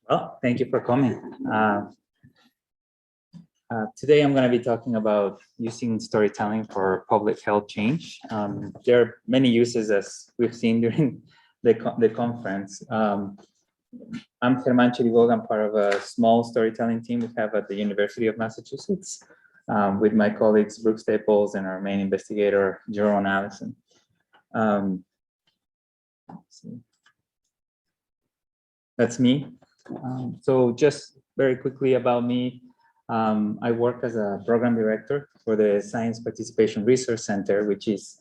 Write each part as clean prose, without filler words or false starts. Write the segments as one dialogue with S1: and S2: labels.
S1: Well, thank you for coming. Today, I'm going to be talking about using storytelling for public health change. There are many uses, as we've seen during the conference. I'm Chirboga. I'm part of a small storytelling team we have at the University of Massachusetts with my colleagues Brooke Staples and our main investigator, Jerome Allison. That's me. So just very quickly about me, I work as a program director for the Science Participation Research Center, which is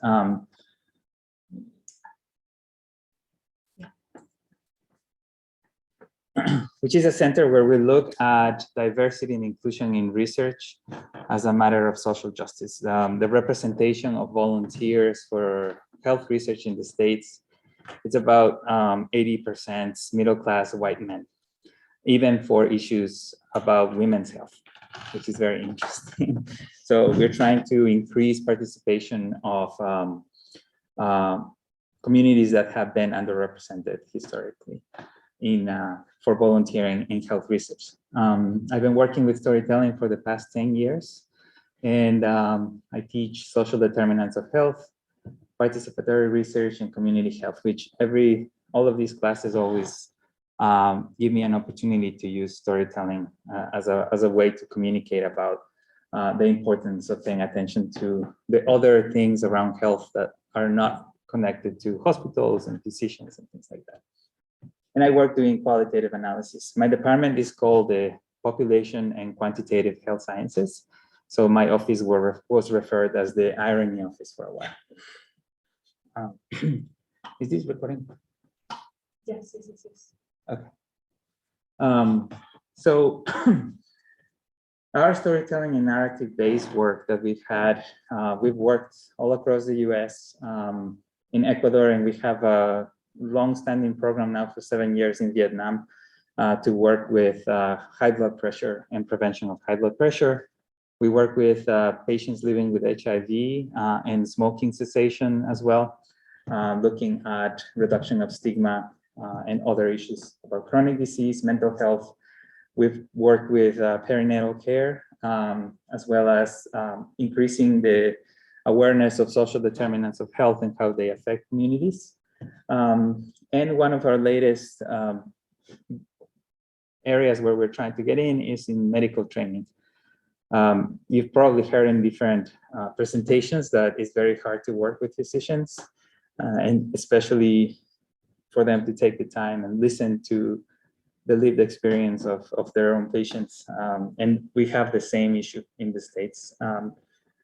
S1: a center where we look at diversity and inclusion in research as a matter of social justice. The representation of volunteers for health research in the States, it's about 80% middle-class white men, even for issues about women's health, which is very interesting. So we're trying to increase participation of communities that have been underrepresented historically for volunteering in health research. I've been working with storytelling for the past 10 years, and I teach social determinants of health, participatory research, and community health, which all of these classes always give me an opportunity to use storytelling as a way to communicate about the importance of paying attention to the other things around health that are not connected to hospitals and physicians and things like that. And I work doing qualitative analysis. My department is called the Population and Quantitative Health Sciences. So my office was referred as the irony office for a while. Is this recording?
S2: Yes.
S1: Okay. So our storytelling and narrative-based work that we've had, we've worked all across the US, in Ecuador, and we have a long-standing program now for 7 years in Vietnam to work with high blood pressure and prevention of high blood pressure. We work with patients living with HIV and smoking cessation as well, looking at reduction of stigma and other issues about chronic disease, mental health. We've worked with perinatal care, as well as increasing the awareness of social determinants of health and how they affect communities. And one of our latest areas where we're trying to get in is in medical training. You've probably heard in different presentations that it's very hard to work with physicians, and especially for them to take the time and listen to the lived experience of their own patients. And we have the same issue in the States.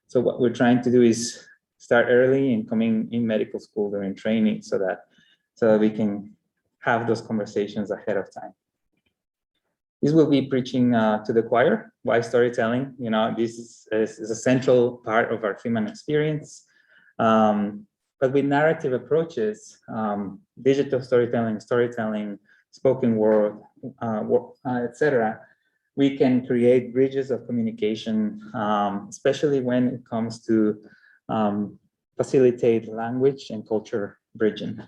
S1: So what we're trying to do is start early and coming in medical school during training so that we can have those conversations ahead of time. This will be preaching to the choir. Why storytelling? You know, this is a central part of our human experience. But with narrative approaches, digital storytelling, spoken word, etc., we can create bridges of communication, especially when it comes to facilitate language and culture bridging.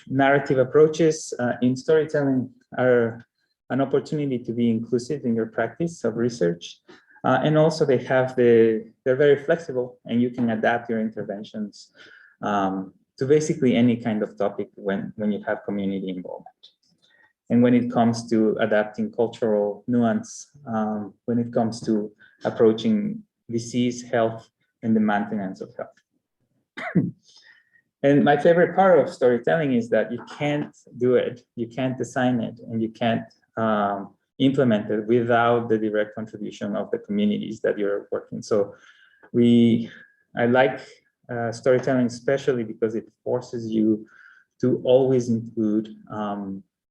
S1: Narrative approaches in storytelling are an opportunity to be inclusive in your practice of research. And also they're very flexible, and you can adapt your interventions to basically any kind of topic when you have community involvement. And when it comes to adapting cultural nuance, when it comes to approaching disease, health, and the maintenance of health. And my favorite part of storytelling is that you can't do it, you can't design it, and you can't implement it without the direct contribution of the communities that you're working. So I like storytelling, especially because it forces you to always include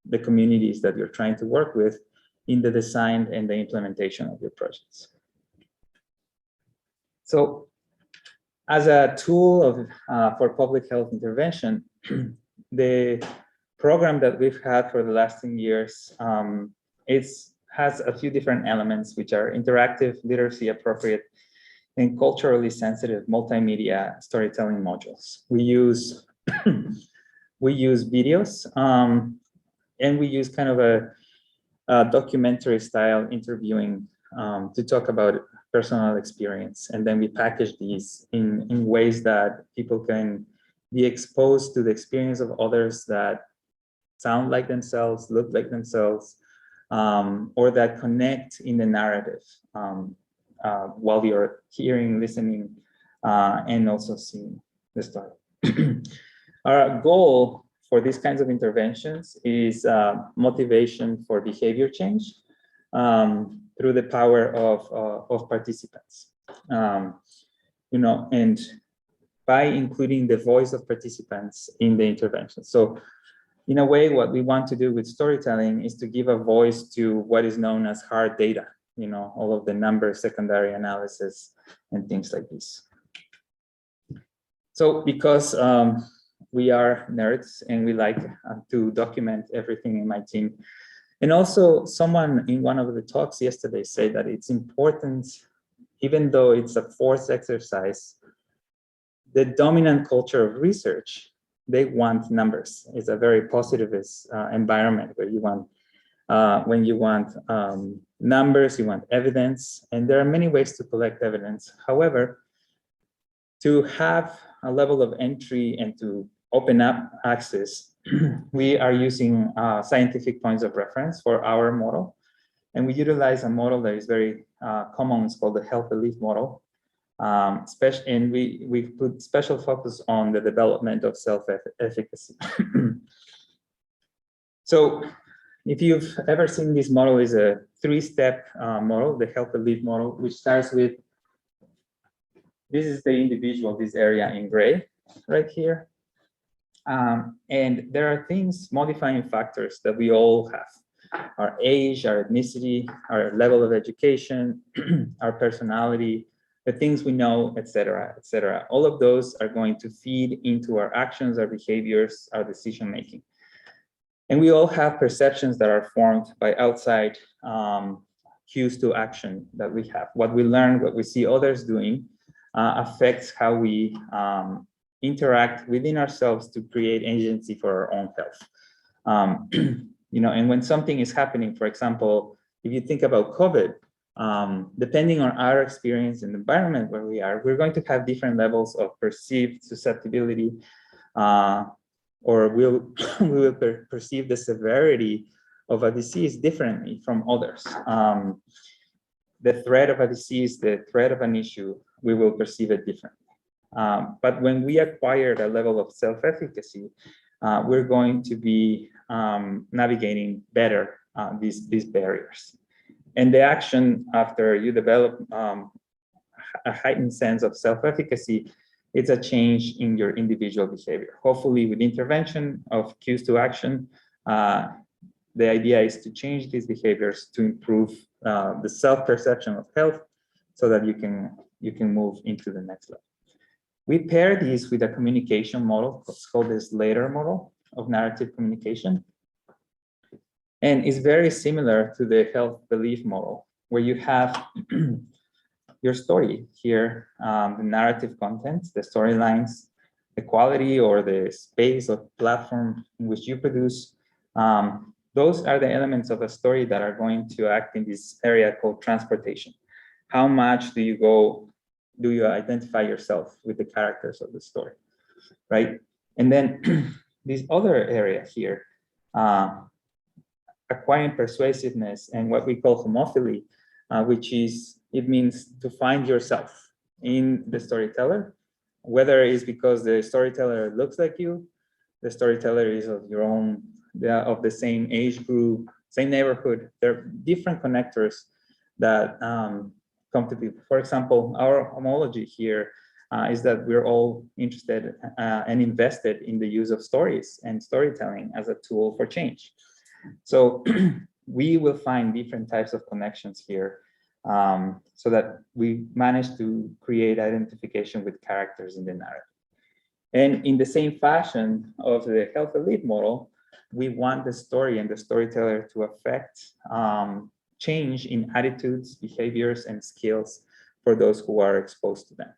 S1: the communities that you're trying to work with in the design and the implementation of your projects. So as a tool for public health intervention, the program that we've had for the last 10 years, has a few different elements, which are interactive, literacy appropriate, and culturally sensitive multimedia storytelling modules. We use we use videos, and we use kind of a documentary style interviewing to talk about personal experience. And then we package these in ways that people can be exposed to the experience of others that sound like themselves, look like themselves, or that connect in the narrative while you're hearing, listening, and also seeing the story. Our goal for these kinds of interventions is motivation for behavior change through the power of participants. And by including the voice of participants in the intervention. So in a way, what we want to do with storytelling is to give a voice to what is known as hard data, all of the numbers, secondary analysis, and things like this. So because we are nerds and we like to document everything in my team. And also someone in one of the talks yesterday said that it's important, even though it's a forced exercise, the dominant culture of research, they want numbers. It's a very positivist environment where you want, when you want numbers, you want evidence, and there are many ways to collect evidence. However, to have a level of entry and to open up access, we are using scientific points of reference for our model. And we utilize a model that is very common. It's called the health belief model. And we put special focus on the development of self-efficacy. So if you've ever seen this model, is a 3-step model, the health belief model, which starts with, this is the individual, this area in gray right here. And there are things, modifying factors that we all have. Our age, our ethnicity, our level of education, our personality, the things we know, et cetera, et cetera. All of those are going to feed into our actions, our behaviors, our decision-making. And we all have perceptions that are formed by outside cues to action that we have. What we learn, what we see others doing, affects how we interact within ourselves to create agency for our own health. And when something is happening, for example, if you think about COVID, depending on our experience and environment where we are, we're going to have different levels of perceived susceptibility, or we will perceive the severity of a disease differently from others. The threat of a disease, the threat of an issue, we will perceive it differently. But when we acquire a level of self-efficacy, we're going to be navigating better these barriers. And the action after you develop a heightened sense of self-efficacy, it's a change in your individual behavior. Hopefully with intervention of cues to action, the idea is to change these behaviors to improve the self-perception of health so that you can move into the next level. We pair these with a communication model. It's called this later model of narrative communication. And it's very similar to the health belief model, where you have your story here, the narrative content, the storylines, the quality or the space or platform in which you produce. Those are the elements of a story that are going to act in this area called transportation. How much do you identify yourself with the characters of the story, right? And then this other area here, acquiring persuasiveness and what we call homophily, which is, it means to find yourself in the storyteller, whether it's because the storyteller looks like you, the storyteller is of your own, of the same age group, same neighborhood. There are different connectors that come to people. For example, our homology here is that we're all interested and invested in the use of stories and storytelling as a tool for change. So we will find different types of connections here so that we manage to create identification with characters in the narrative. And in the same fashion of the health elite model, we want the story and the storyteller to affect change in attitudes, behaviors, and skills for those who are exposed to them.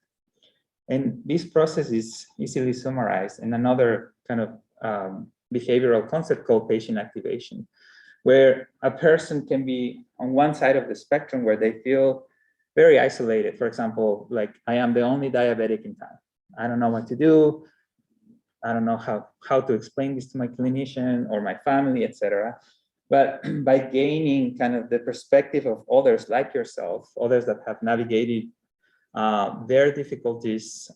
S1: And this process is easily summarized in another kind of behavioral concept called patient activation, where a person can be on one side of the spectrum where they feel very isolated. For example, like, I am the only diabetic in town. I don't know what to do. I don't know how to explain this to my clinician or my family, etc. But by gaining kind of the perspective of others like yourself, others that have navigated their difficulties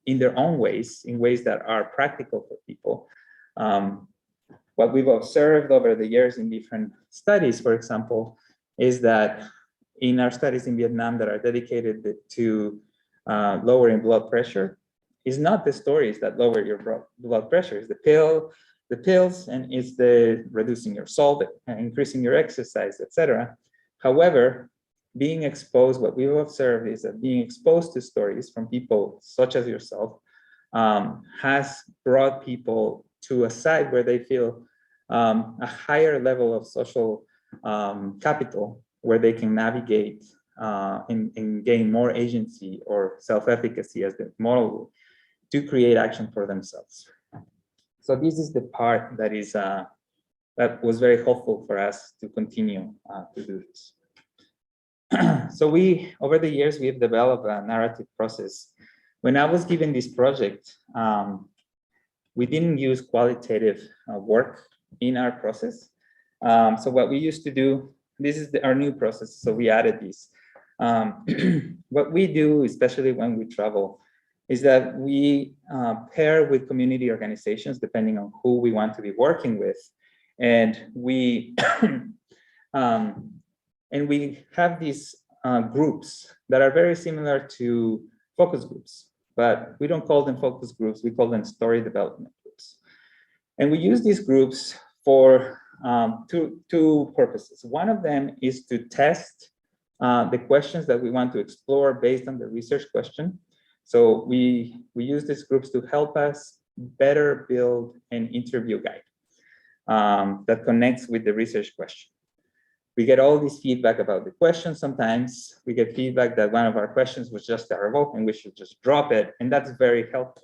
S1: in their own ways, in ways that are practical for people. What we've observed over the years in different studies, for example, is that in our studies in Vietnam that are dedicated to lowering blood pressure, is not the stories that lower your blood pressure. It's the pills, and it's the reducing your salt, and increasing your exercise, etc. However, being exposed, what we've observed is that being exposed to stories from people such as yourself has brought people to a side where they feel a higher level of social capital, where they can navigate and gain more agency or self-efficacy as the model to create action for themselves. So this is the part that is that was very helpful for us to continue to do this. So over the years, we've developed a narrative process. When I was given this project, we didn't use qualitative work in our process. So what we used to do, this is our new process, so we added this. What we do, especially when we travel, is that we pair with community organizations, depending on who we want to be working with. And we have these groups that are very similar to focus groups, but we don't call them focus groups, we call them story development groups. And we use these groups for two purposes. One of them is to test the questions that we want to explore based on the research question. So we use these groups to help us better build an interview guide that connects with the research question. We get all this feedback about the question. Sometimes we get feedback that one of our questions was just terrible and we should just drop it, and that's very helpful.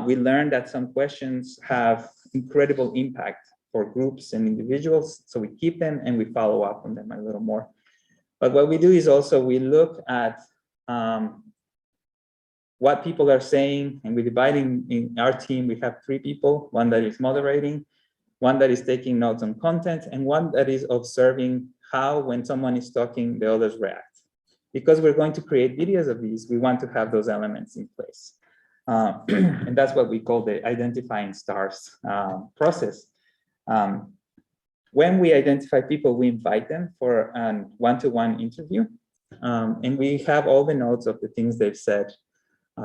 S1: We learned that some questions have incredible impact for groups and individuals, so we keep them and we follow up on them a little more. But what we do is also we look at what people are saying, and we divide in our team. We have 3 people, one that is moderating, one that is taking notes on content, and one that is observing how, when someone is talking, the others react. Because we're going to create videos of these, we want to have those elements in place. And that's what we call the identifying stars process. When we identify people, we invite them for a one-to-one interview. And we have all the notes of the things they've said,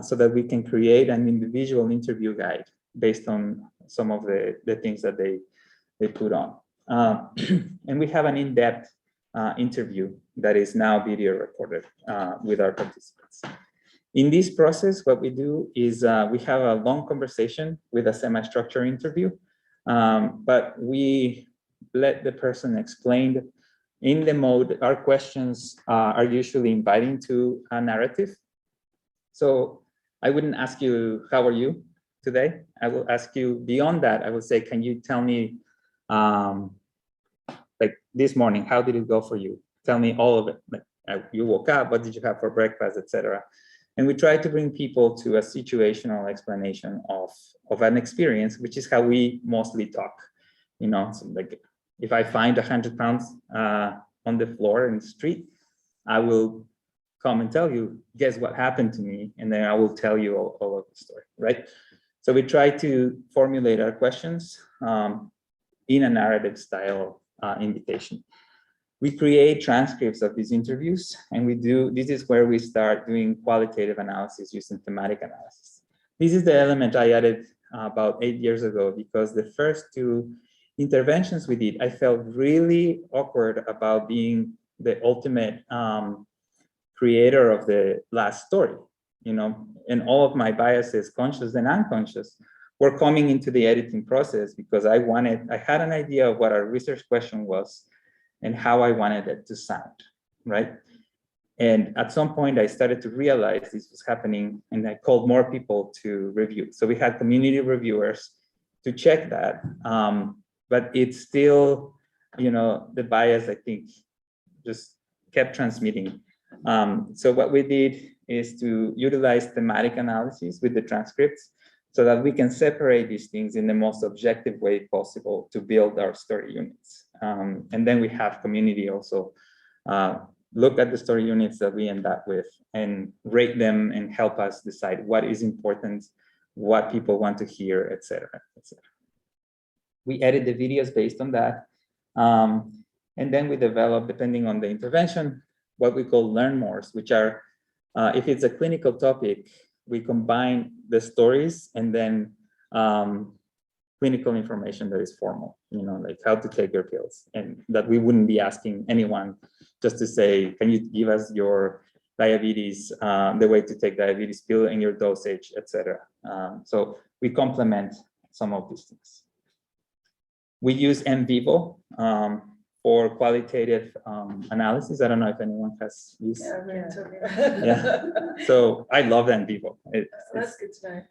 S1: so that we can create an individual interview guide based on some of the things that they put on. And we have an in-depth interview that is now video recorded with our participants. In this process, what we do is we have a long conversation with a semi-structured interview, but we let the person explain in the mode. Our questions are usually inviting to a narrative. So I wouldn't ask you, how are you today? I will ask you beyond that. I will say, can you tell me, like this morning, how did it go for you? Tell me all of it. Like, you woke up, what did you have for breakfast, etc. And we try to bring people to a situational explanation of an experience, which is how we mostly talk. You know, so like if I find 100 pounds on the floor in the street, I will come and tell you, guess what happened to me, and then I will tell you all of the story, right? So we try to formulate our questions in a narrative style invitation. We create transcripts of these interviews, and this is where we start doing qualitative analysis using thematic analysis. This is the element I added about 8 years ago, because the first 2 interventions we did, I felt really awkward about being the ultimate creator of the last story, you know, and all of my biases, conscious and unconscious, were coming into the editing process, because I had an idea of what our research question was and how I wanted it to sound, right? And at some point I started to realize this was happening, and I called more people to review. So we had community reviewers, check that. But it's still, the bias, I think, just kept transmitting. So what we did is to utilize thematic analysis with the transcripts so that we can separate these things in the most objective way possible to build our story units. And then we have community also look at the story units that we end up with and rate them and help us decide what is important, what people want to hear, et cetera, et cetera. We edit the videos based on that. And then we develop, depending on the intervention, what we call learn mores, which are, if it's a clinical topic, we combine the stories and then clinical information that is formal, like how to take your pills, and that we wouldn't be asking anyone just to say, can you give us your diabetes, the way to take diabetes pill and your dosage, etc. So we complement some of these things. We use NVivo for qualitative analysis. I don't know if anyone has used. Yeah. So I love NVivo.
S2: That's good to
S1: know.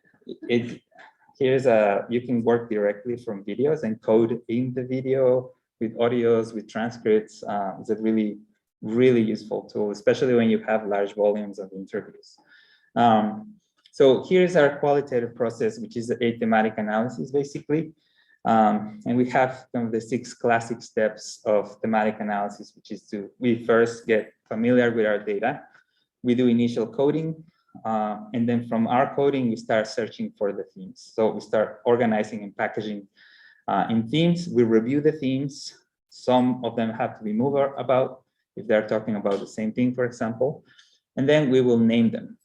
S1: You can work directly from videos and code in the video with audios, with transcripts. It's a really, really useful tool, especially when you have large volumes of interviews. So here's our qualitative process, which is a thematic analysis, basically. And we have kind of the 6 classic steps of thematic analysis, which is we first get familiar with our data. We do initial coding. And then from our coding, we start searching for the themes. So we start organizing and packaging in themes. We review the themes. Some of them have to be moved about if they're talking about the same thing, for example. And then we will name them.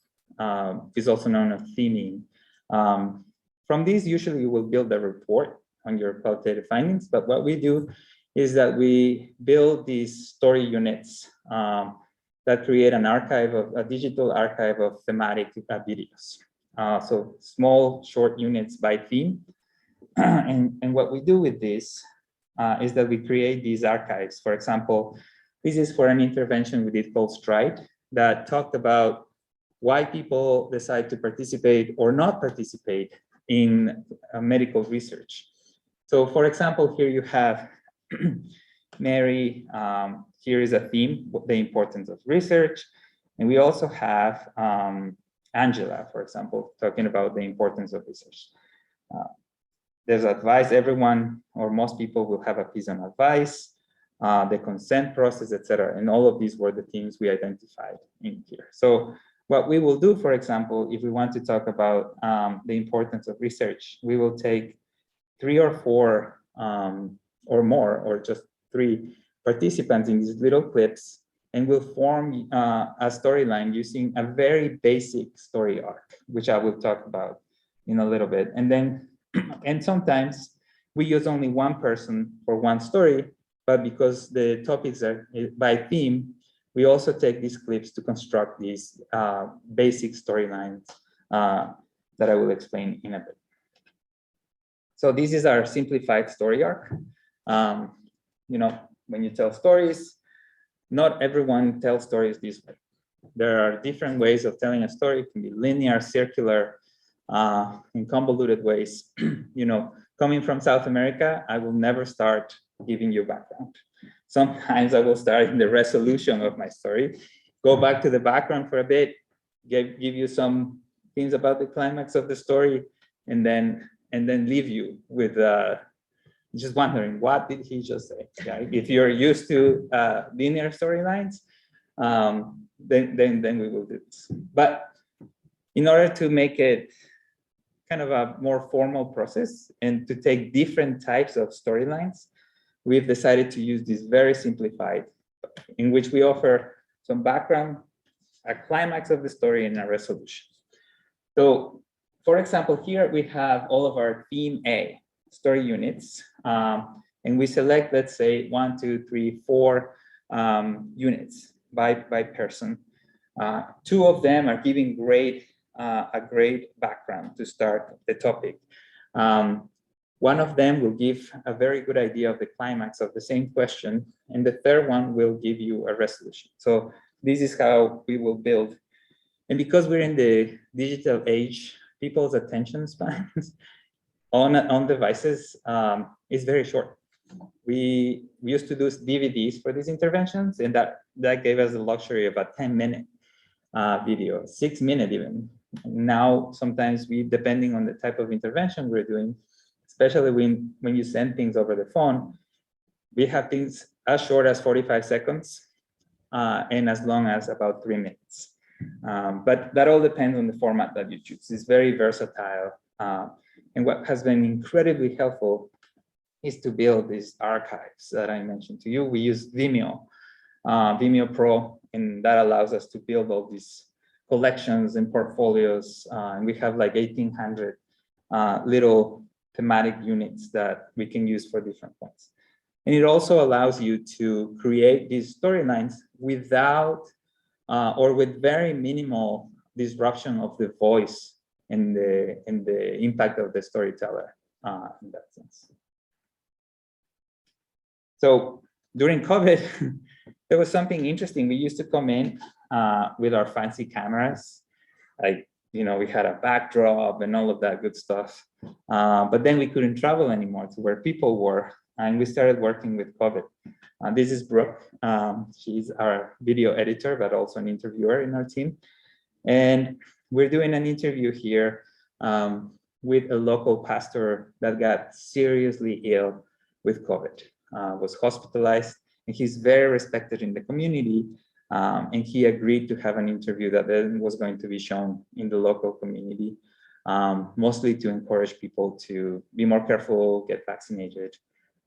S1: It's also known as theming. From these, usually you will build a report on your qualitative findings. But what we do is that we build these story units that create a digital archive of thematic videos. So small, short units by theme. And what we do with this is that we create these archives. For example, this is for an intervention we did called Stride that talked about why people decide to participate or not participate in medical research. So for example, here you have Mary, here is a theme, the importance of research. And we also have Angela, for example, talking about the importance of research. There's advice, everyone or most people will have a piece on advice, the consent process, etc. And all of these were the themes we identified in here. So what we will do, for example, if we want to talk about the importance of research, we will take 3 or 4 or more, or just 3 participants in these little clips, and we'll form a storyline using a very basic story arc, which I will talk about in a little bit. And then, and sometimes we use only one person for one story, but because the topics are by theme, we also take these clips to construct these basic storylines that I will explain in a bit. So this is our simplified story arc. When you tell stories, not everyone tells stories this way. There are different ways of telling a story. It can be linear, circular, in convoluted ways. Coming from South America, I will never start giving you background. Sometimes I will start in the resolution of my story, go back to the background for a bit, give you some things about the climax of the story, and then leave you with just wondering, what did he just say? Yeah, if you're used to linear storylines, then we will do this. But in order to make it kind of a more formal process and to take different types of storylines, we've decided to use this very simplified, in which we offer some background, a climax of the story, and a resolution. So, for example, here we have all of our theme A story units, and we select, let's say, 1, 2, 3, 4 units by person. 2 of them are giving a great background to start the topic. One of them will give a very good idea of the climax of the same question, and the third one will give you a resolution. So this is how we will build. And because we're in the digital age, people's attention spans on devices is very short. We used to do DVDs for these interventions, and that gave us the luxury of a 10-minute video, 6-minute even. Now, sometimes depending on the type of intervention we're doing, especially when you send things over the phone, we have things as short as 45 seconds and as long as about 3 minutes. But that all depends on the format that you choose. It's very versatile. And what has been incredibly helpful is to build these archives that I mentioned to you. We use Vimeo, Vimeo Pro, and that allows us to build all these collections and portfolios. And we have like 1,800 little thematic units that we can use for different points. And it also allows you to create these storylines without or with very minimal disruption of the voice and the impact of the storyteller in that sense. So during COVID, there was something interesting. We used to come in with our fancy cameras, like, you know, we had a backdrop and all of that good stuff. But then we couldn't travel anymore to where people were, and we started working with COVID. This is Brooke. She's our video editor, but also an interviewer in our team. And we're doing an interview here with a local pastor that got seriously ill with COVID, was hospitalized, and he's very respected in the community. And he agreed to have an interview that then was going to be shown in the local community, mostly to encourage people to be more careful, get vaccinated,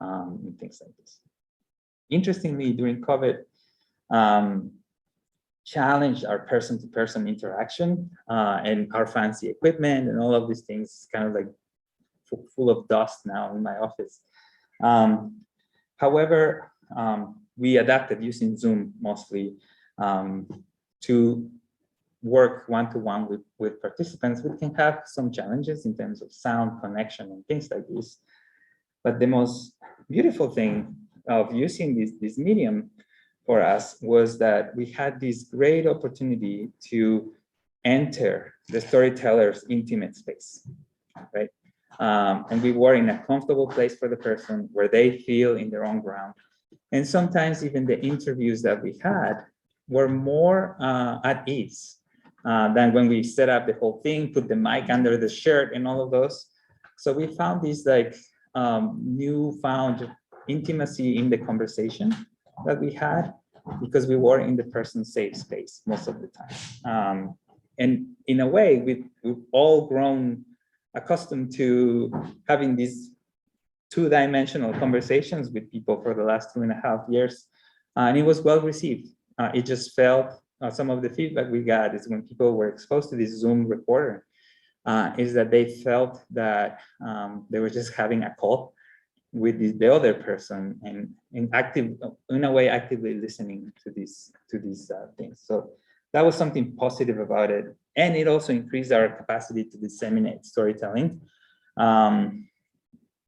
S1: and things like this. Interestingly, during COVID, challenged our person-to-person interaction and our fancy equipment and all of these things, kind of like full of dust now in my office. However, we adapted using Zoom mostly to work one-to-one with participants. We can have some challenges in terms of sound, connection, and things like this. But the most beautiful thing of using this medium for us was that we had this great opportunity to enter the storyteller's intimate space, right? And we were in a comfortable place for the person where they feel in their own ground. And sometimes even the interviews that we had were more at ease than when we set up the whole thing, put the mic under the shirt and all of those. So we found this like newfound intimacy in the conversation that we had because we were in the person's safe space most of the time. And in a way, we've all grown accustomed to having these two-dimensional conversations with people for the last 2.5 years. And it was well received. It just felt, some of the feedback we got is when people were exposed to this Zoom recorder, is that they felt that they were just having a call with the other person and in a way actively listening to these things. So that was something positive about it. And it also increased our capacity to disseminate storytelling,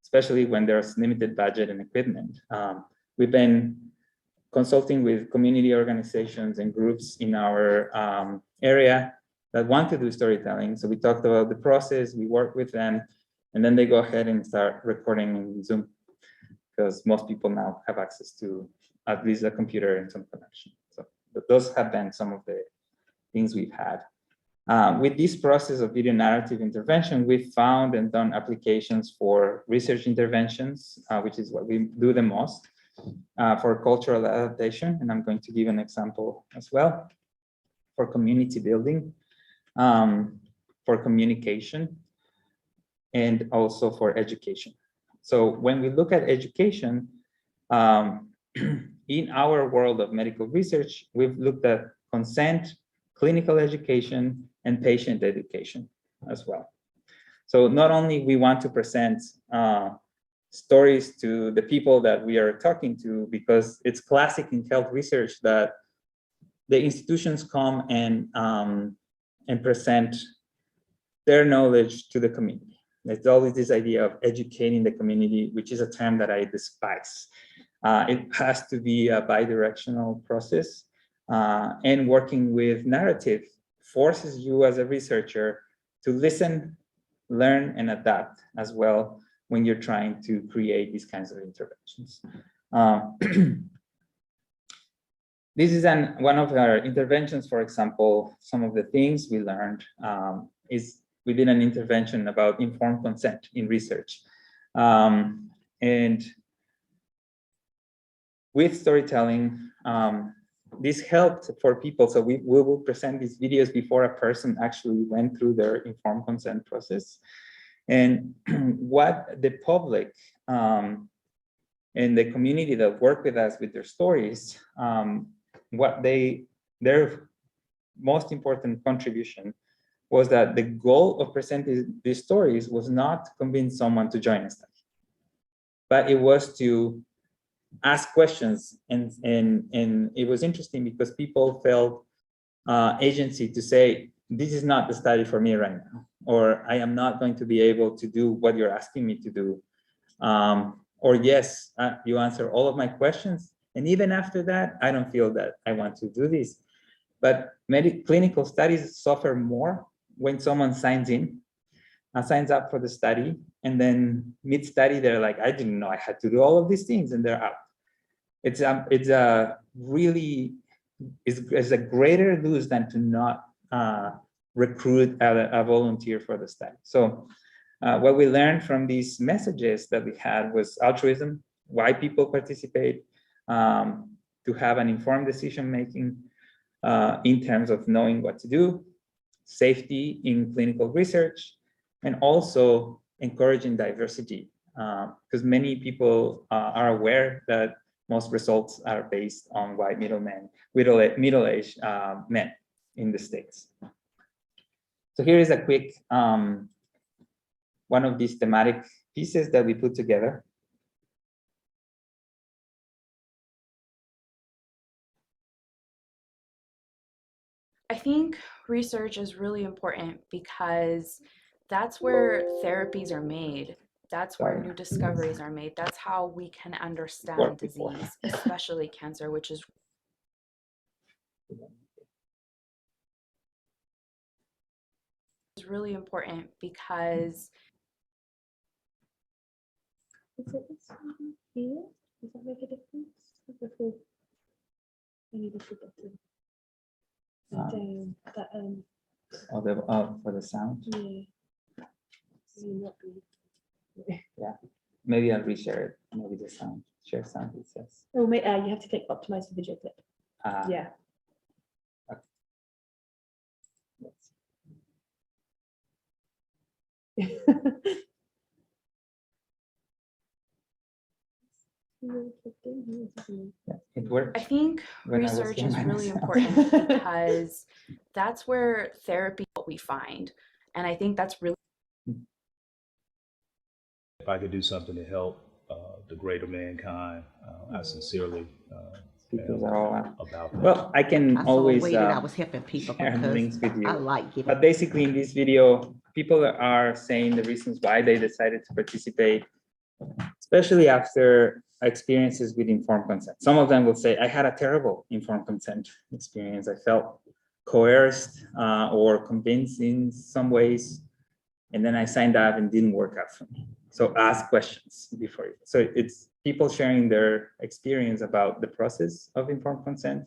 S1: especially when there's limited budget and equipment. We've been consulting with community organizations and groups in our area that want to do storytelling. So we talked about the process, we work with them, and then they go ahead and start recording in Zoom because most people now have access to at least a computer and some connection. So those have been some of the things we've had. With this process of video narrative intervention, we've found and done applications for research interventions, which is what we do the most, for cultural adaptation. And I'm going to give an example as well, for community building, for communication, and also for education. So when we look at education, in our world of medical research, we've looked at consent, clinical education, and patient education as well. So not only we want to present stories to the people that we are talking to, because it's classic in health research that the institutions come and present their knowledge to the community. There's always this idea of educating the community, which is a term that I despise. It has to be a bi-directional process, and working with narrative forces you as a researcher to listen learn and adapt as well when you're trying to create these kinds of interventions. This is one of our interventions. For example, some of the things we learned is we did an intervention about informed consent in research. And with storytelling, this helped for people. So we will present these videos before a person actually went through their informed consent process. And what the public and the community that work with us with their stories, what their most important contribution was that the goal of presenting these stories was not to convince someone to join a study, but it was to ask questions. And it was interesting because people felt agency to say, this is not the study for me right now, or I am not going to be able to do what you're asking me to do. Or yes, you answer all of my questions. And even after that, I don't feel that I want to do this. But clinical studies suffer more when someone signs up for the study, and then mid-study, they're like, I didn't know I had to do all of these things, and they're out. It's a greater lose than to not recruit a volunteer for the study. So what we learned from these messages that we had was altruism, why people participate, to have an informed decision-making in terms of knowing what to do, safety in clinical research, and also encouraging diversity, because many people are aware that most results are based on white middle-aged men in the States. So here is a quick one of these thematic pieces that we put together.
S2: I think research is really important because that's where therapies are made. That's where new discoveries are made. That's how we can understand disease, especially cancer, which is really important because
S3: is it this one here? Does that make a difference? I need to put that down.
S1: For the sound?
S3: Yeah.
S1: Yeah, maybe I'll reshare it. Maybe the sound, share sound, it says.
S3: Oh, you have to click optimize the video clip. Yeah.
S1: Okay. Yeah, it works.
S2: I think research is really important because that's where therapy what we find. And I think that's really
S4: if I could do something to help the greater mankind, I sincerely about that.
S1: Well, I can always
S5: I was helping people
S1: share links with you.
S5: I like giving.
S1: But basically in this video, people are saying the reasons why they decided to participate, especially after experiences with informed consent. Some of them will say, I had a terrible informed consent experience. I felt coerced or convinced in some ways. And then I signed up and didn't work out for me. So ask questions before you. So it's people sharing their experience about the process of informed consent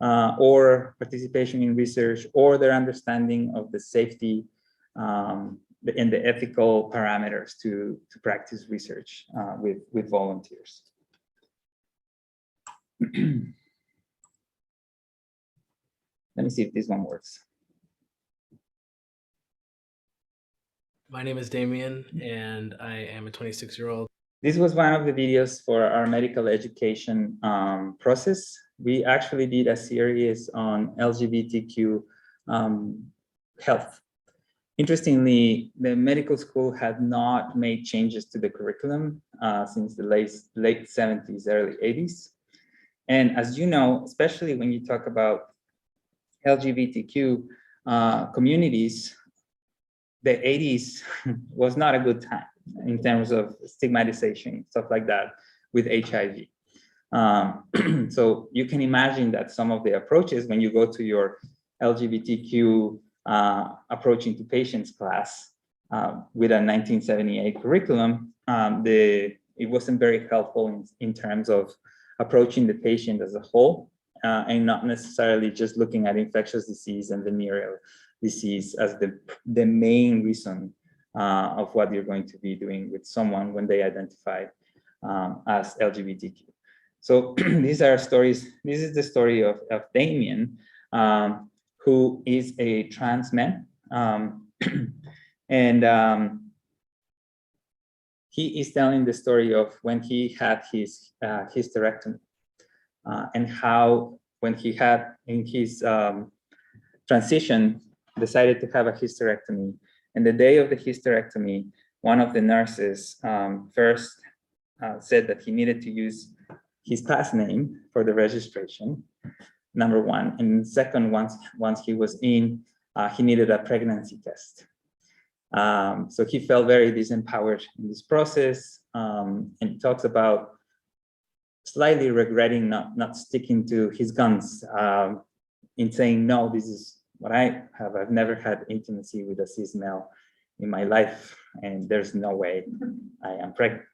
S1: or participation in research or their understanding of the safety and the ethical parameters to practice research with volunteers. Let me see if this one works.
S6: My name is Damien, and I am a 26-year-old.
S1: This was one of the videos for our medical education process. We actually did a series on LGBTQ health. Interestingly, the medical school had not made changes to the curriculum since the late 70s, early 80s. And as you know, especially when you talk about LGBTQ communities, the 80s was not a good time in terms of stigmatization, stuff like that with HIV. So you can imagine that some of the approaches when you go to your LGBTQ approaching to patients class, with a 1978 curriculum, it wasn't very helpful in terms of approaching the patient as a whole, and not necessarily just looking at infectious disease and venereal disease as the main reason of what you're going to be doing with someone when they identify as LGBTQ. So these are stories. This is the story of Damien, who is a trans man, and he is telling the story of when he had his hysterectomy, and how when he had in his transition decided to have a hysterectomy, and the day of the hysterectomy, one of the nurses first said that he needed to use his past name for the registration, number one, and second, once he was in, he needed a pregnancy test. So he felt very disempowered in this process, and he talks about slightly regretting not sticking to his guns, in saying, no, this is what I have. I've never had intimacy with a cis male in my life, and there's no way I am pregnant.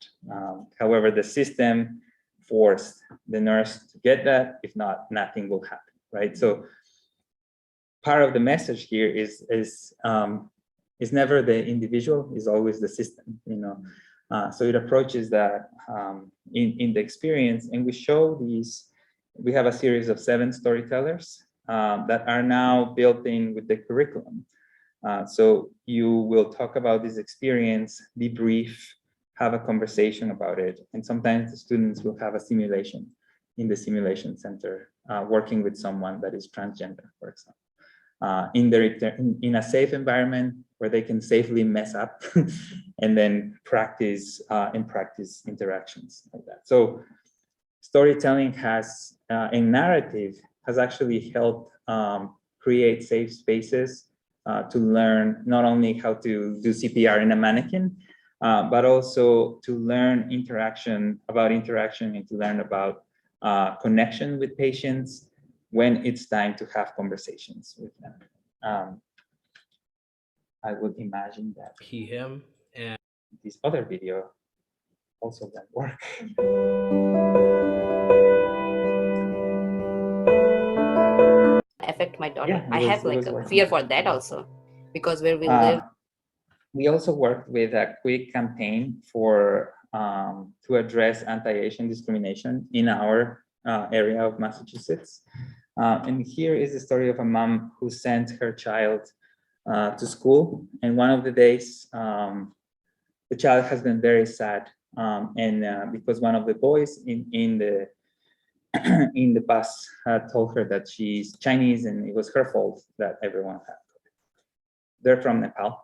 S1: However, the system forced the nurse to get that. If not, nothing will happen, right? So part of the message here is never the individual, is always the system, you know. So it approaches that in the experience, and we show these. We have a series of 7 storytellers that are now built in with the curriculum. So you will talk about this experience, debrief, have a conversation about it, and sometimes the students will have a simulation in the simulation center, working with someone that is transgender, for example, in a safe environment where they can safely mess up and then practice interactions like that. So storytelling has, in narrative, has actually helped create safe spaces to learn not only how to do CPR in a mannequin, but also to learn interaction and to learn about connection with patients when it's time to have conversations with them. I would imagine that
S6: He, him, and
S1: this other video also won't work.
S5: Affect my daughter.
S1: Yeah,
S5: I have like a
S1: working.
S5: fear for that also, because where we live.
S1: We also worked with a quick campaign for to address anti-Asian discrimination in our area of Massachusetts. And here is the story of a mom who sent her child to school, and one of the days the child has been very sad, and because one of the boys in the in the bus told her that she's Chinese and it was her fault that everyone had. They're from Nepal.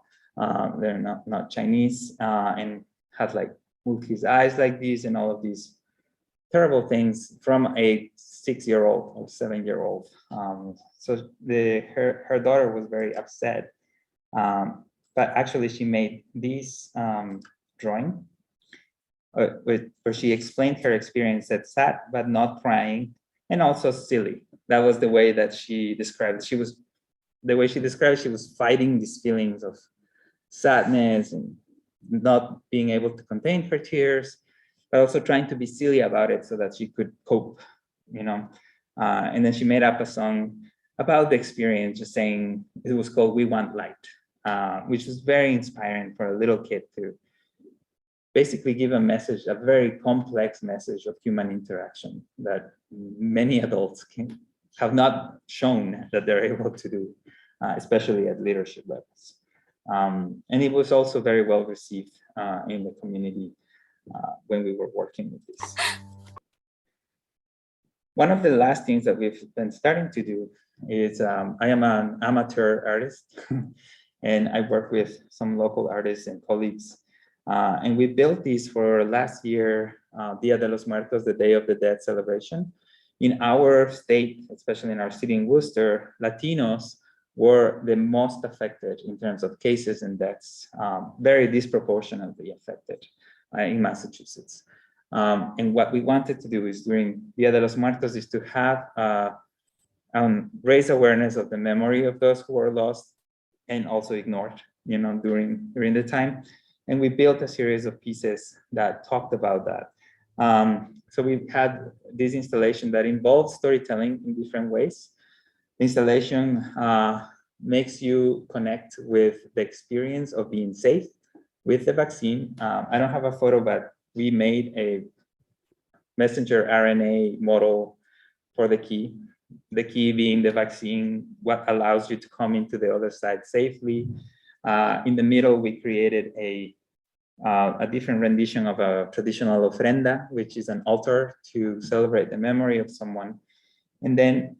S1: They're not Chinese, and had like moved his eyes like this and all of these terrible things from a 6-year-old or 7-year-old. So her daughter was very upset, but actually she made this drawing where she explained her experience as sad but not crying, and also silly. That was the way that she described it. She was fighting these feelings of sadness and not being able to contain her tears, but also trying to be silly about it so that she could cope, you know. And then she made up a song about the experience, just saying, it was called "We Want Light," which was very inspiring for a little kid to basically give a message, a very complex message of human interaction that many adults have not shown that they're able to do, especially at leadership levels. And it was also very well received in the community when we were working with this. One of the last things that we've been starting to do is, I am an amateur artist and I work with some local artists and colleagues. And we built these for last year, Dia de los Muertos, the Day of the Dead celebration. In our state, especially in our city in Worcester, Latinos were the most affected in terms of cases and deaths, very disproportionately affected in Massachusetts. And what we wanted to do is during Dia de los Muertos is to have raise awareness of the memory of those who were lost and also ignored during the time. And we built a series of pieces that talked about that. So we've had this installation that involves storytelling in different ways. The installation makes you connect with the experience of being safe with the vaccine. I don't have a photo, but we made a messenger RNA model for the key being the vaccine, what allows you to come into the other side safely. In the middle, we created a different rendition of a traditional ofrenda, which is an altar to celebrate the memory of someone. And then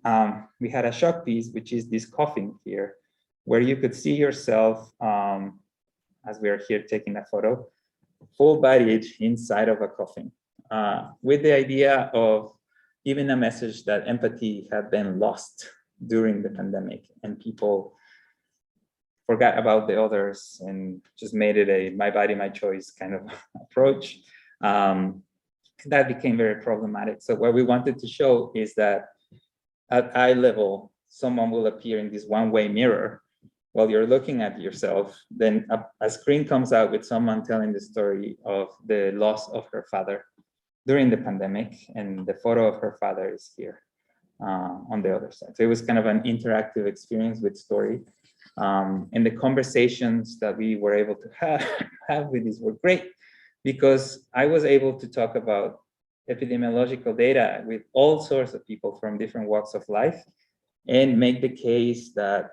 S1: we had a shock piece, which is this coffin here, where you could see yourself, as we are here taking a photo, full-bodied inside of a coffin, with the idea of giving a message that empathy had been lost during the pandemic, and people forgot about the others and just made it a my body, my choice kind of approach. That became very problematic. So what we wanted to show is that at eye level, someone will appear in this one-way mirror while you're looking at yourself. Then a screen comes out with someone telling the story of the loss of her father during the pandemic, and the photo of her father is here on the other side. So it was kind of an interactive experience with story. And the conversations that we were able to have with these were great, because I was able to talk about epidemiological data with all sorts of people from different walks of life and make the case that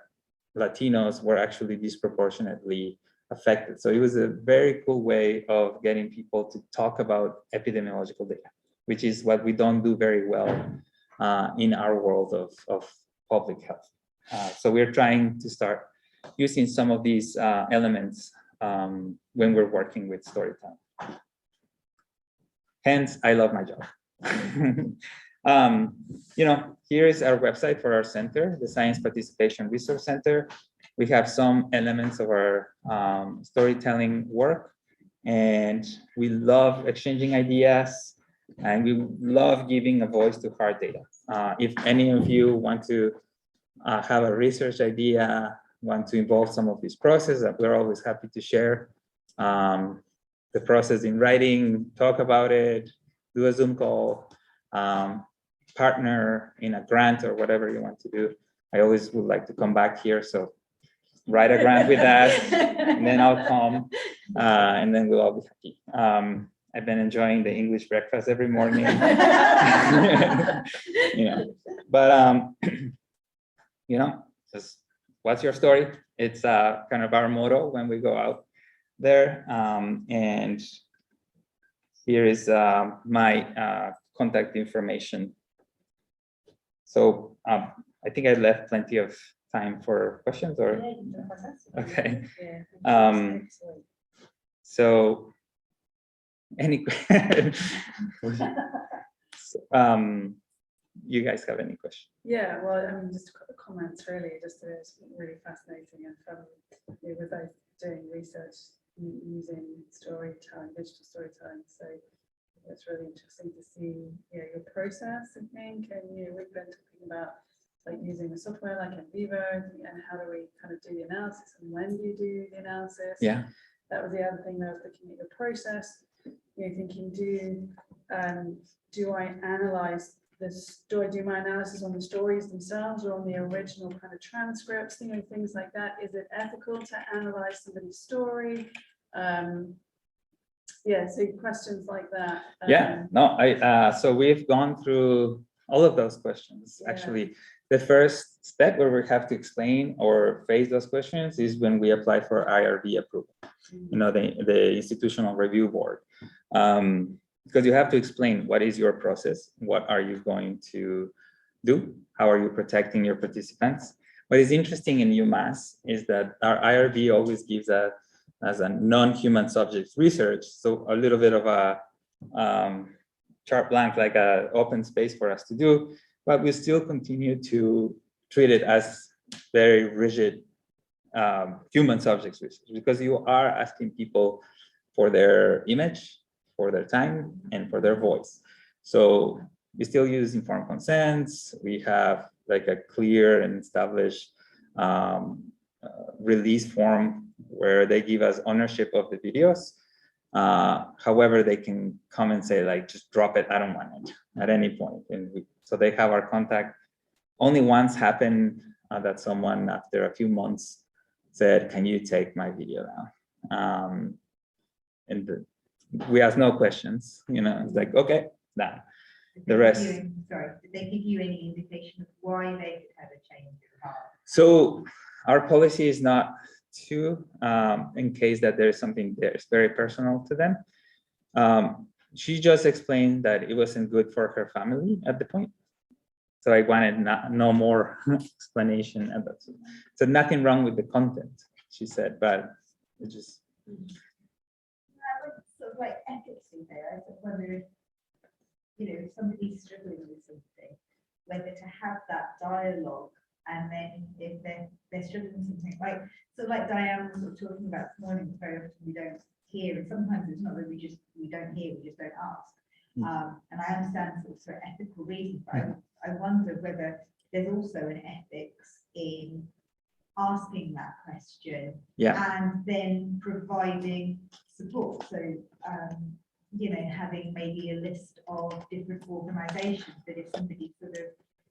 S1: Latinos were actually disproportionately affected. So it was a very cool way of getting people to talk about epidemiological data, which is what we don't do very well in our world of public health. So we're trying to start using some of these elements when we're working with storytelling. Hence, I love my job. Here is our website for our center, the Science Participation Resource Center. We have some elements of our storytelling work, and we love exchanging ideas, and we love giving a voice to hard data. If any of you want to have a research idea, want to involve some of this process, we're always happy to share the process in writing, talk about it, do a Zoom call, partner in a grant or whatever you want to do. I always would like to come back here, so write a grant with us, and then I'll come, and then we'll all be happy. I've been enjoying the English breakfast every morning. But just what's your story? It's kind of our motto when we go out there. And here is my contact information. So I think I left plenty of time for questions, or okay. So any you guys have any questions?
S7: Yeah, well, I mean, just a couple of comments really, just it's really fascinating and fun. We're both doing research using storytelling, digital storytelling. So it's really interesting to see your process, I think. And we've been talking about like using the software like in Vivo, and how do we kind of do the analysis, and when do you do the analysis?
S1: Yeah.
S7: That was the other thing that I was looking at your process. Thinking, do I analyze the story, do my analysis on the stories themselves or on the original kind of transcripts, things like that? Is it ethical to analyze somebody's story? So questions like that.
S1: So we've gone through all of those questions. Actually, the first step where we have to explain or face those questions is when we apply for IRB approval, the Institutional Review Board. Because you have to explain what is your process, what are you going to do, how are you protecting your participants. What is interesting in UMass is that our IRB always gives us as a non-human subjects research, so a little bit of a chart blank, like an open space for us to do, but we still continue to treat it as very rigid human subjects research, because you are asking people for their image, for their time, and for their voice. So we still use informed consents. We have like a clear and established release form where they give us ownership of the videos. However, they can come and say like, just drop it, I don't want it at any point. And so they have our contact. Only once happened that someone after a few months said, can you take my video down? We asked no questions, it's like, okay, done. The rest.
S8: Sorry, did they give you any indication of why they had a change of heart?
S1: So our policy is not to, in case that there's something that's very personal to them. She just explained that it wasn't good for her family at the point. So I wanted no more explanation about it. So nothing wrong with the content, she said, but it just.
S8: Sort of like ethics in there. I just wonder if somebody's struggling with something, whether to have that dialogue, and then if they're struggling with something like Diane was sort of talking about this morning, very often we don't hear, and sometimes it's not that we don't hear, we just don't ask. And I understand sort of ethical reasons, but I wonder whether there's also an ethics in asking that question and then providing support. So, having maybe a list of different organisations that if somebody sort of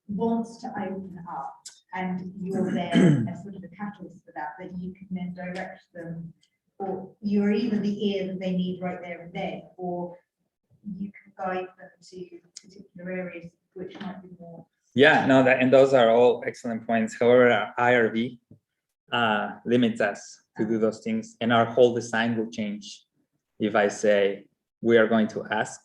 S8: wants to open up and you're there as sort of a catalyst for that, that you can then direct them, or you're either the ear that they need right there and then, or you can guide them to particular areas which might be more.
S1: Yeah, no, and those are all excellent points. However, our IRB limits us to do those things, and our whole design will change if I say we are going to ask,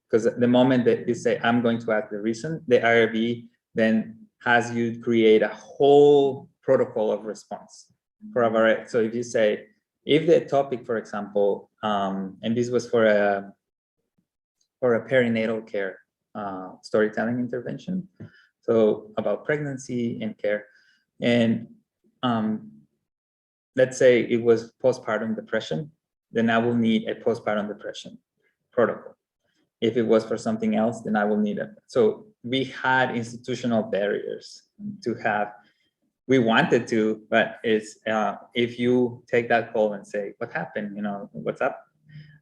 S1: because the moment that you say I'm going to ask the reason, the IRB then has you create a whole protocol of response for a variety. So if you say, if the topic, for example, and this was for a perinatal care storytelling intervention, so about pregnancy and care, and let's say it was postpartum depression, then I will need a postpartum depression protocol. If it was for something else, then I will need it. So we had institutional barriers to have. We wanted to, but it's if you take that call and say, what happened, what's up?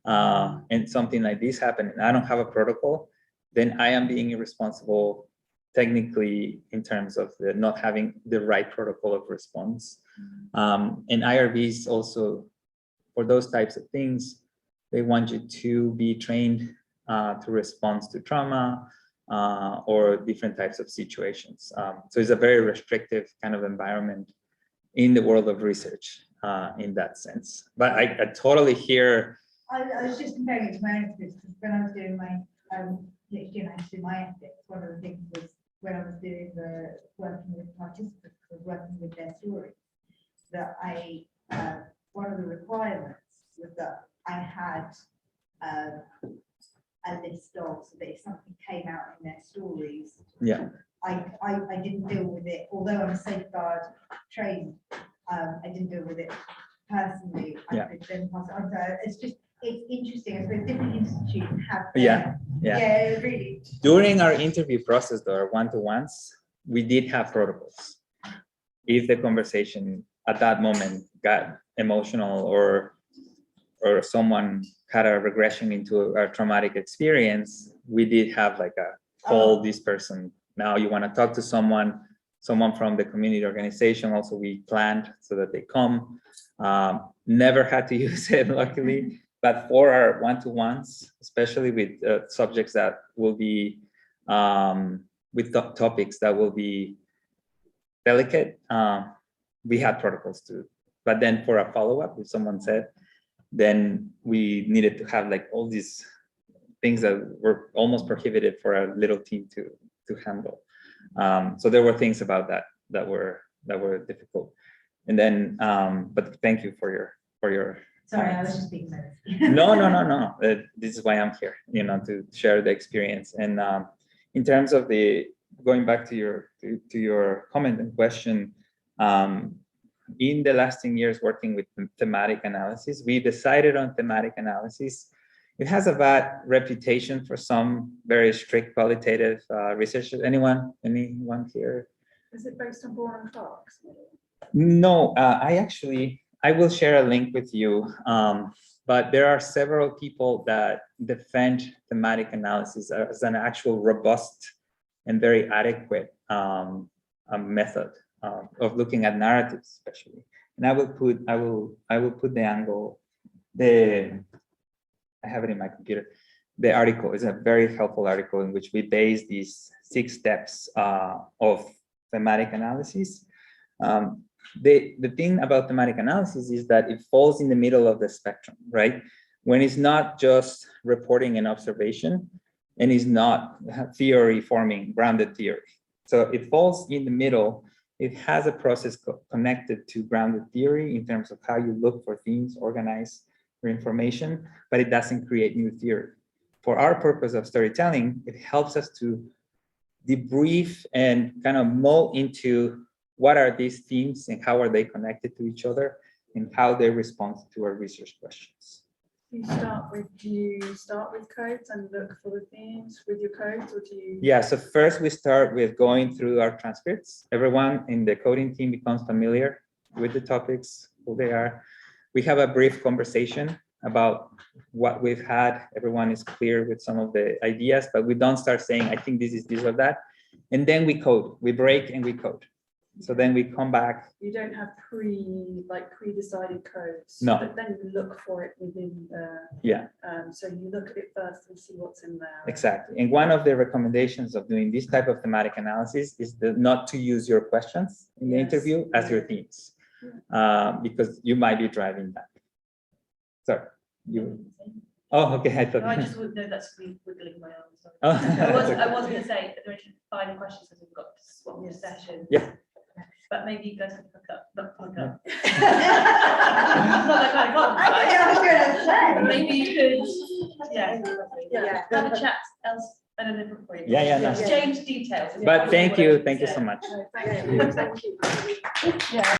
S1: And something like this happened, and I don't have a protocol, then I am being irresponsible technically in terms of not having the right protocol of response. And IRBs also, for those types of things, they want you to be trained to respond to trauma or different types of situations. So it's a very restrictive kind of environment in the world of research in that sense. But I totally hear.
S8: I was just comparing it to my ethics, because when I was doing my PhD and I used to do my ethics, one of the things was when I was doing the working with participants, was working with their stories, that one of the requirements was that I had a list of, so that if something came out in their stories, I didn't deal with it, although I'm safeguard trained, I didn't deal with it personally. I could then pass it on. So it's interesting. I suppose different institutions have their, really.
S1: During our interview process, though, our one-to-ones, we did have protocols. If the conversation at that moment got emotional or someone had a regression into a traumatic experience, we did have like a call this person. Now you want to talk to someone from the community organization. Also, we planned so that they come. Never had to use it, luckily. But for our one-to-ones, especially with subjects that will be with topics that will be delicate, we had protocols too. But then for a follow-up, if someone said, then we needed to have like all these things that were almost prohibited for a little team to handle. So there were things about that were difficult. And then, but thank you for your.
S8: Sorry, I was just being nervous.
S1: No. This is why I'm here, to share the experience. And in terms of going back to your comment and question, in the last 10 years working with thematic analysis, we decided on thematic analysis. It has a bad reputation for some very strict qualitative researchers. Anyone here?
S7: Is it based on Bourne and Clark's?
S1: No, I actually I will share a link with you, but there are several people that defend thematic analysis as an actual robust and very adequate method of looking at narratives, especially. And I will put the angle, I have it in my computer. The article is a very helpful article in which we base these 6 steps of thematic analysis. The thing about thematic analysis is that it falls in the middle of the spectrum, right? When it's not just reporting an observation and is not theory forming, grounded theory. So it falls in the middle. It has a process connected to grounded theory in terms of how you look for things, organize your information, but it doesn't create new theory. For our purpose of storytelling, it helps us to debrief and kind of mold into what are these themes and how are they connected to each other and how they respond to our research questions.
S7: Do you start with codes and look for the themes with your codes, or do you?
S1: Yeah, so first we start with going through our transcripts. Everyone in the coding team becomes familiar with the topics, who they are. We have a brief conversation about what we've had. Everyone is clear with some of the ideas, but we don't start saying, I think this is this or that. And then we code, we break and we code. So then we come back.
S7: You don't have pre-decided codes.
S1: No.
S7: But then you look for it within the.
S1: Yeah.
S7: So you look at it first and see what's in there.
S1: Exactly. And one of the recommendations of doing this type of thematic analysis is not to use your questions in the
S7: Yes.
S1: interview as your themes, because you might be driving that. So you. Oh, okay. I thought.
S9: No, I just wouldn't know that's me wiggling my arms. Sorry.
S1: Oh.
S9: I was going to say that there are final questions as we've got to swap the session.
S1: Yeah.
S9: But maybe you guys can hook up, not hook up.
S8: I
S9: Not that kind of
S8: think I was gonna say.
S9: Maybe you could, yeah, have a chat else at a different point.
S1: Yeah, no.
S9: Exchange details.
S1: But thank you so much.
S7: Thank you.
S9: Yeah.